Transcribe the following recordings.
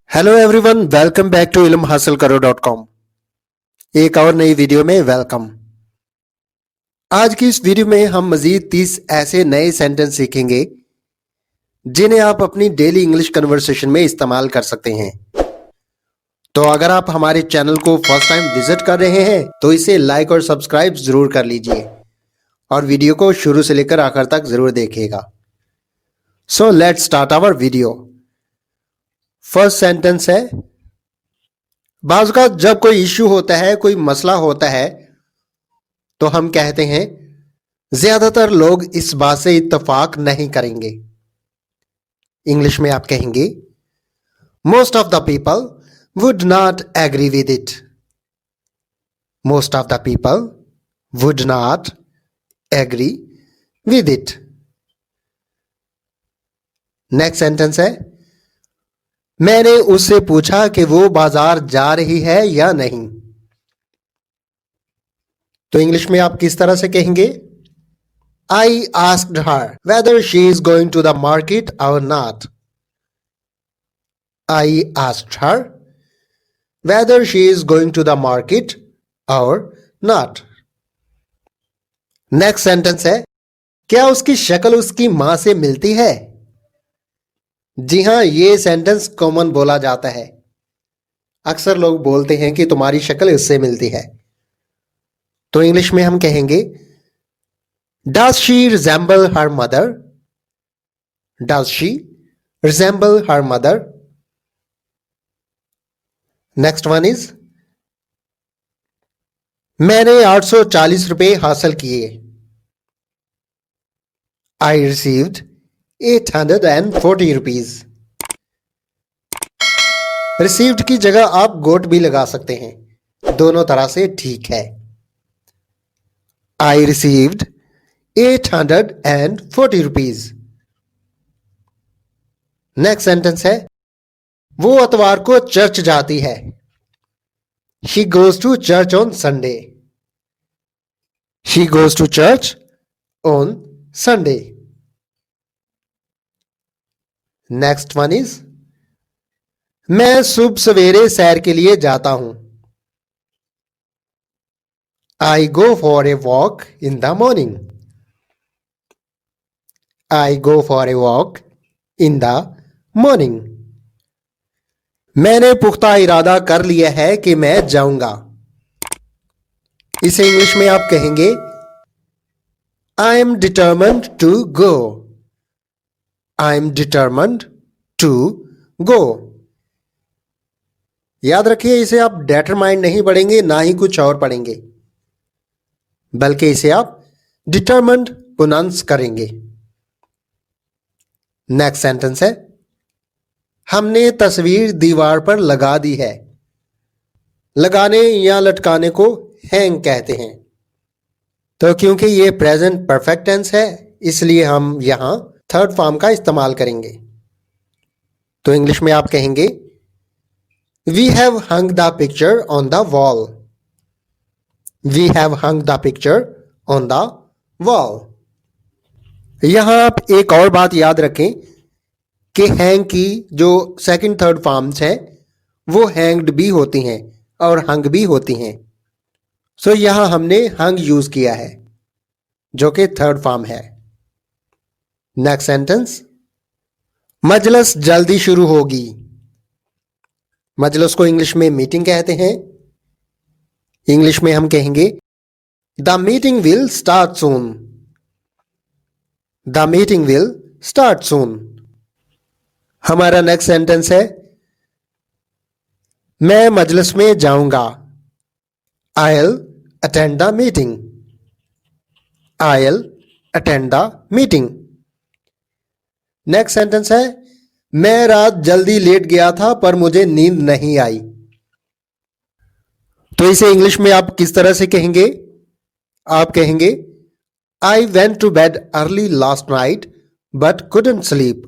Hello everyone, welcome back to ilmhasilkaro.com। एक और नई वीडियो में वेलकम। आज की इस वीडियो में हम मजीद 30 ऐसे नए सेंटेंस सीखेंगे जिन्हें आप अपनी डेली इंग्लिश कन्वर्सेशन में इस्तेमाल कर सकते हैं। तो अगर आप हमारे चैनल को फर्स्ट टाइम विजिट कर रहे हैं तो इसे लाइक और सब्सक्राइब जरूर कर लीजिए और वीडियो को शुरू से लेकर आखिर तक जरूर देखिएगा। So let's start our video. First sentence है, बाज़ का जब कोई इश्यू होता है, कोई मसला होता है, तो हम कहते हैं ज्यादातर लोग इस बात से इत्तेफाक नहीं करेंगे। इंग्लिश में आप कहेंगे most of the people would not agree with it. Most of the people would not agree with it. Next sentence है, मैंने उससे पूछा कि वो बाजार जा रही है या नहीं। तो इंग्लिश में आप किस तरह से कहेंगे? I asked her whether she is going to the market or not. I asked her whether she is going to the market or not. Next sentence है, क्या उसकी शक्ल उसकी मां से मिलती है? जी हां, ये सेंटेंस कॉमन बोला जाता है। अक्सर लोग बोलते हैं कि तुम्हारी शक्ल इससे मिलती है। तो इंग्लिश में हम कहेंगे Does she resemble her mother? Does she resemble her mother? Next one is, मैंने 840 रुपए हासिल किए। I received 840 rupees. Received की जगह आप गोट भी लगा सकते हैं, दोनों तरह से ठीक है। I received 840 rupees. Next sentence है, वो अतवार को चर्च जाती है। She goes to church on Sunday. She goes to church on Sunday. Next one is, मैं सुबह सवेरे सैर के लिए जाता हूं। I go for a walk in the morning. I go for a walk in the morning. मैंने पुख्ता इरादा कर लिया है कि मैं जाऊंगा। इसे इंग्लिश में आप कहेंगे I am determined to go. I am determined to go. याद रखिए, इसे आप determined नहीं पढ़ेंगे, ना ही कुछ और पढ़ेंगे, बल्कि इसे आप determined प्रोनाउंस करेंगे। नेक्स्ट सेंटेंस है, हमने तस्वीर दीवार पर लगा दी है। लगाने या लटकाने को हैंग कहते हैं। तो क्योंकि ये प्रेजेंट परफेक्ट टेंस है, इसलिए हम यहां थर्ड फॉर्म का इस्तेमाल करेंगे। तो इंग्लिश में आप कहेंगे we have hung the picture on the wall. We have hung the picture on the wall. यहां आप एक और बात याद रखें कि हैंग की जो सेकंड थर्ड फॉर्म्स हैं वो हैंग्ड भी होती हैं और हंग भी होती हैं। सो यहां हमने हंग यूज किया है जो कि थर्ड फॉर्म है। नेक्स्ट सेंटेंस, मजलिस जल्दी शुरू होगी। मजलिस को इंग्लिश में मीटिंग कहते हैं। इंग्लिश में हम कहेंगे the meeting will start soon. The meeting will start सून। हमारा नेक्स्ट सेंटेंस है, मैं मजलिस में जाऊंगा। I'll attend the meeting. I'll attend the meeting. Next sentence है, मैं रात जल्दी लेट गया था पर मुझे नींद नहीं आई। तो इसे इंग्लिश में आप किस तरह से कहेंगे? आप कहेंगे I went to bed early last night but couldn't sleep.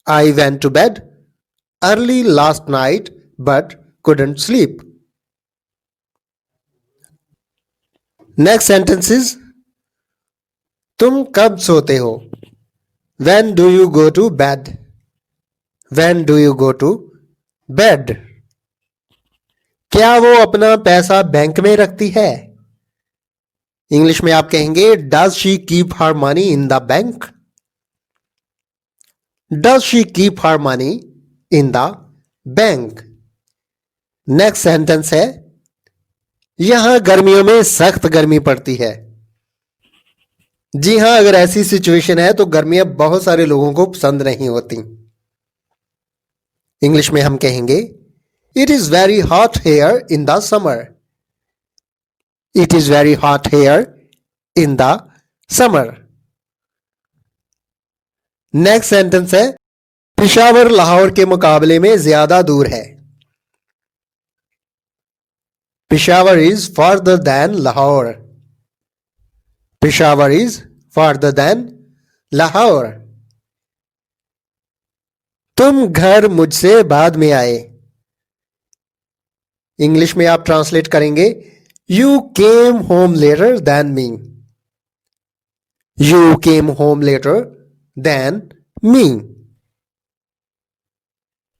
I went to bed early last night but couldn't sleep. Next sentences, तुम कब सोते हो? When do you go to bed? When do you go to bed? क्या वो अपना पैसा bank में रखती है? इंग्लिश में आप कहेंगे Does she keep her money in the bank? Does she keep her money in the bank? Next sentence है यहां गर्मियों में सख्त गर्मी पड़ती है। जी हां, अगर ऐसी सिचुएशन है तो गर्मियां बहुत सारे लोगों को पसंद नहीं होती। इंग्लिश में हम कहेंगे it is very hot here in the summer. It is very hot here in the summer. Next sentence है पेशावर लाहौर के मुकाबले में ज्यादा दूर है। Peshawar is further than Lahore. Peshawar is further than Lahore. तुम घर मुझसे बाद में आए। इंग्लिश में आप ट्रांसलेट करेंगे you came home later than me. You came home later than me.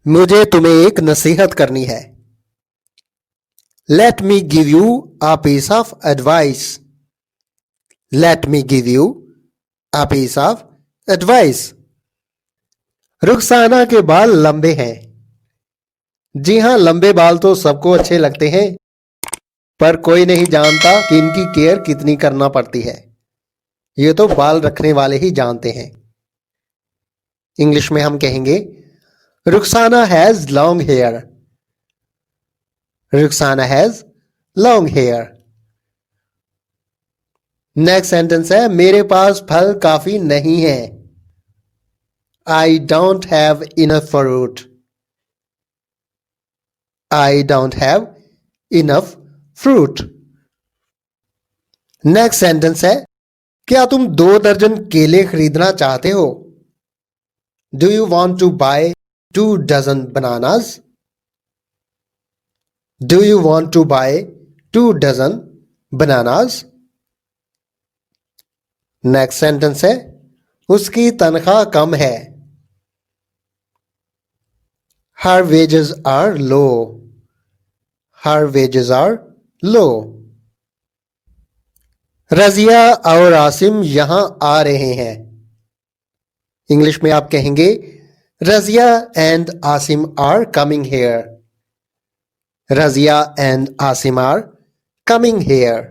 मुझे तुम्हें एक नसीहत करनी है। Let me give you a piece of advice. Let me give you a piece of advice. Rukhsana के बाल लंबे हैं। जी हां, लंबे बाल तो सबको अच्छे लगते हैं, पर कोई नहीं जानता कि इनकी केयर कितनी करना पड़ती है। ये तो बाल रखने वाले ही जानते हैं। इंग्लिश में हम कहेंगे Rukhsana has long hair. Rukhsana has long hair. Next sentence है मेरे पास फल काफी नहीं है। I don't have enough fruit. I don't have enough fruit. Next sentence है क्या तुम 2 दर्जन केले खरीदना चाहते हो? Do you want to buy 2 dozen bananas? Do you want to buy 2 dozen bananas? Next sentence है उसकी तनख्वाह कम है। Her wages are low. Her wages are low. Razia और आसिम यहां आ रहे हैं। इंग्लिश में आप कहेंगे Razia and Asim are coming here. Razia and Asim are coming here.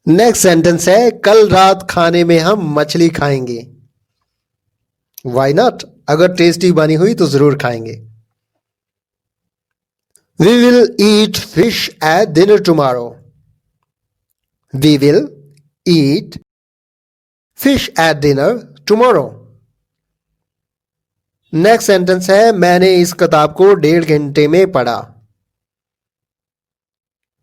Next sentence है कल रात खाने में हम मछली खाएंगे। वाई नॉट, अगर टेस्टी बनी हुई तो जरूर खाएंगे। We will eat fish at dinner tomorrow. We will eat fish at dinner tomorrow. Next sentence है मैंने इस किताब को 1.5 घंटे में पढ़ा।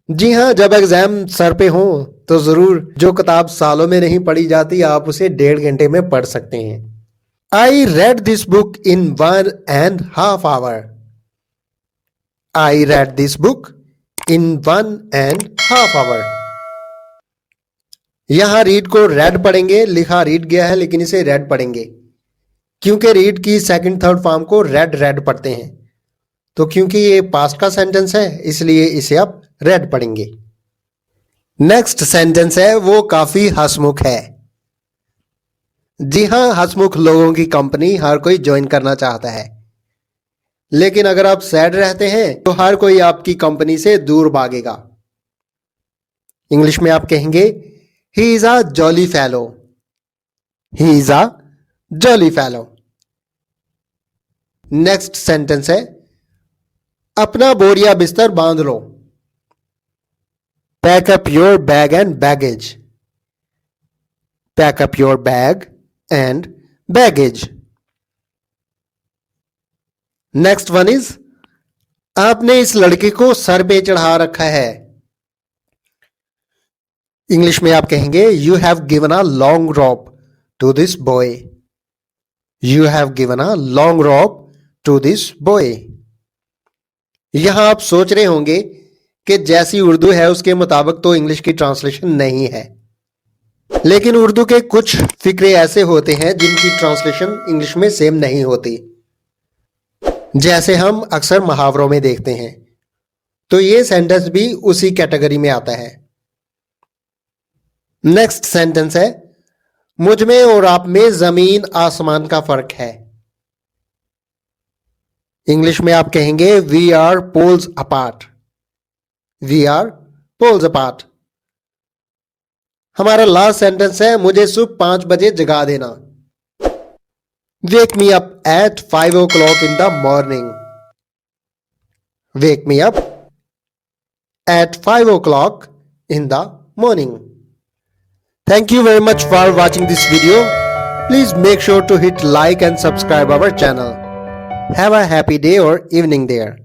जी हां, जब एग्जाम सर पे हो तो जरूर जो किताब सालों में नहीं पढ़ी जाती आप उसे 1.5 घंटे में पढ़ सकते हैं। I read this book in 1.5 hours। I read this book in 1.5 hours। यहां रीड को रेड पढ़ेंगे, लिखा रीड गया है लेकिन इसे रेड पढ़ेंगे क्योंकि रीड की सेकंड थर्ड फॉर्म को रेड रेड पढ़ते हैं। तो क्योंकि ये पास्ट का सेंटेंस है इसलिए इसे आप रेड पढ़ेंगे। नेक्स्ट सेंटेंस है वो काफी हंसमुख है। जी हां, हंसमुख लोगों की कंपनी हर कोई ज्वाइन करना चाहता है, लेकिन अगर आप सैड रहते हैं तो हर कोई आपकी कंपनी से दूर भागेगा। इंग्लिश में आप कहेंगे he is a jolly fellow. He is a jolly fellow. Next sentence है अपना बोरिया बिस्तर बांध लो। Pack up your bag and baggage. Pack up your bag and baggage. Next one is आपने इस लड़के को सर पे चढ़ा रखा है। इंग्लिश में आप कहेंगे you have given a long rope to this boy. You have given a long rope to this boy. यहां आप सोच रहे होंगे कि जैसी उर्दू है उसके मुताबिक तो इंग्लिश की ट्रांसलेशन नहीं है, लेकिन उर्दू के कुछ फिक्रे ऐसे होते हैं जिनकी ट्रांसलेशन इंग्लिश में सेम नहीं होती, जैसे हम अक्सर मुहावरों में देखते हैं। तो ये सेंटेंस भी उसी कैटेगरी में आता है। नेक्स्ट सेंटेंस है, मुझ में और आप में जमीन आसमान का फर्क है। इंग्लिश में आप कहेंगे we are poles apart. We are poles apart. हमारा लास्ट सेंटेंस है, मुझे सुबह 5 बजे जगा देना। Wake me up at 5 o'clock in the morning. Wake me up at 5 o'clock in the morning. Thank you very much for watching this video. Please make sure to hit like and subscribe our channel. Have a happy day or evening there.